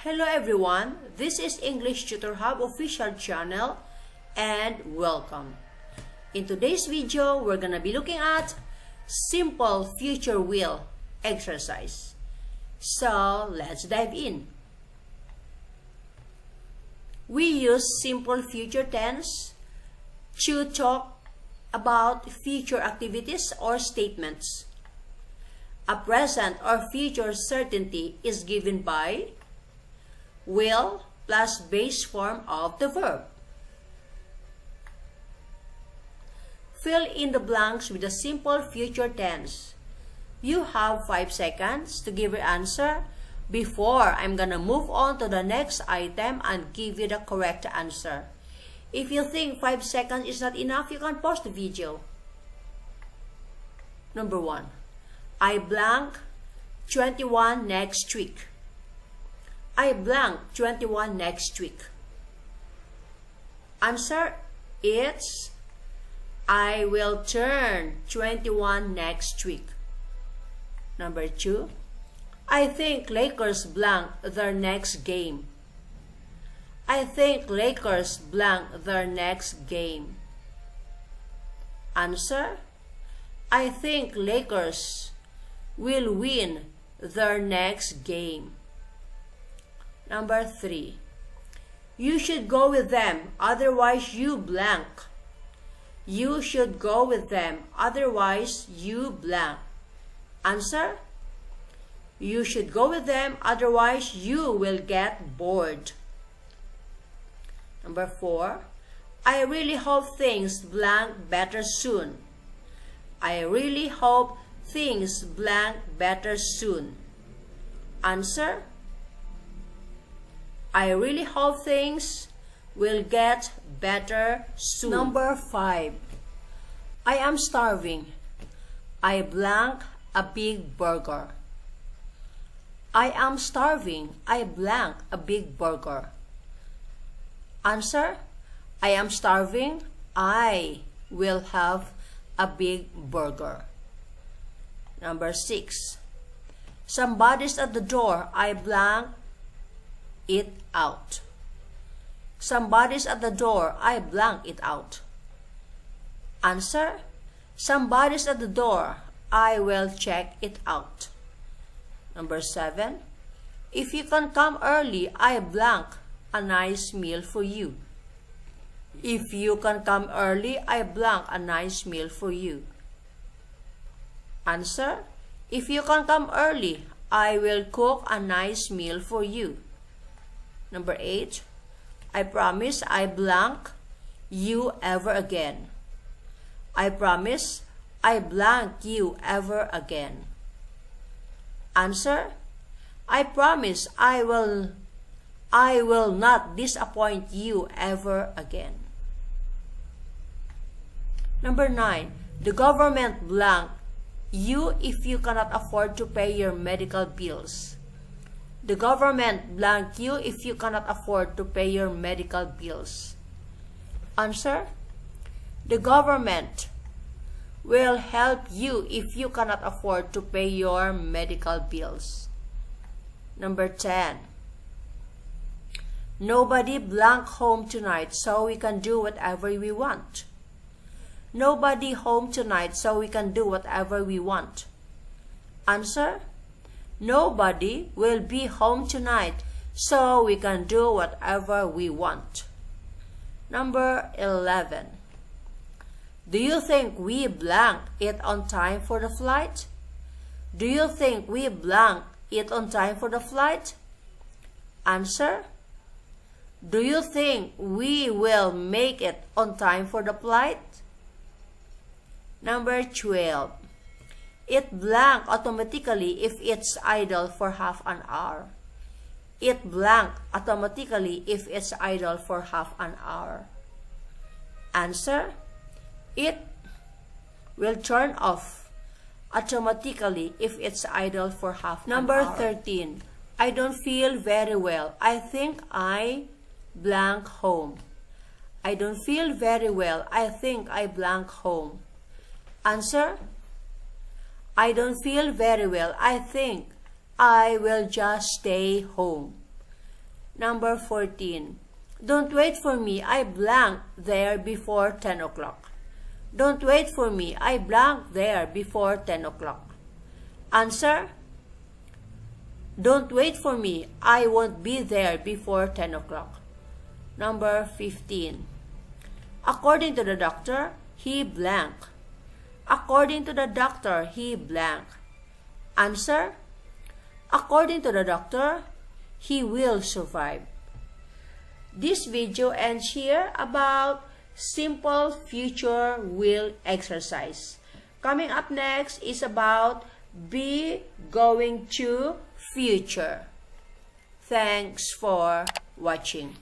Hello everyone, this is English Tutor Hub official channel and welcome. In today's video, we're gonna be looking at simple future will exercise. So let's dive in. We use simple future tense to talk about future activities or statements. A present or future certainty is given by will plus base form of the verb. Fill in the blanks with a simple future tense. You have 5 seconds to give your answer before I'm gonna move on to the next item and give you the correct answer. If you think 5 seconds is not enough, you can pause the video. Number 1. I blank 21 next week. I blank 21 next week. Answer, it's I will turn 21 next week. Number 2. I think Lakers blank their next game. I think Lakers blank their next game. Answer, I think Lakers will win their next game. Number 3. You should go with them, otherwise you blank. You should go with them, otherwise you blank. Answer, you should go with them, otherwise you will get bored. Number 4. I really hope things blank better soon. I really hope things blank better soon. Answer, I really hope things will get better soon. Number 5. I am starving. I blank a big burger. I am starving. I blank a big burger. Answer, I am starving. I will have a big burger. Number 6. Somebody's at the door. I blank it out. Somebody's at the door. I blank it out. Answer, somebody's at the door. I will check it out. Number 7. If you can come early, I blank a nice meal for you. If you can come early, I blank a nice meal for you. Answer, if you can come early, I will cook a nice meal for you. Number 8. I promise I blank you ever again. I promise I blank you ever again. Answer, I promise I will not disappoint you ever again. Number 9. The government blank you if you cannot afford to pay your medical bills. The government blank you if you cannot afford to pay your medical bills. Answer, the government will help you if you cannot afford to pay your medical bills. Number 10. Nobody blank home tonight, so we can do whatever we want. Nobody home tonight, so we can do whatever we want. Answer, nobody will be home tonight, so we can do whatever we want. Number 11. Do you think we blank it on time for the flight? Do you think we blank it on time for the flight? Answer, do you think we will make it on time for the flight? Number 12. It blank automatically if it's idle for half an hour. It blank automatically if it's idle for half an hour. Answer, it will turn off automatically if it's idle for half an hour. Number 13. I don't feel very well. I think I blank home. I don't feel very well. I think I blank home. Answer, I don't feel very well. I think I will just stay home. Number 14. Don't wait for me, I blank there before 10 o'clock. Don't wait for me, I blank there before 10 o'clock. Answer. Don't wait for me, I won't be there before 10 o'clock. Number 15. According to the doctor, he blank. According to the doctor, he blank. Answer. According to the doctor, he will survive. This video ends here about simple future will exercise. Coming up next is about be going to future. Thanks for watching.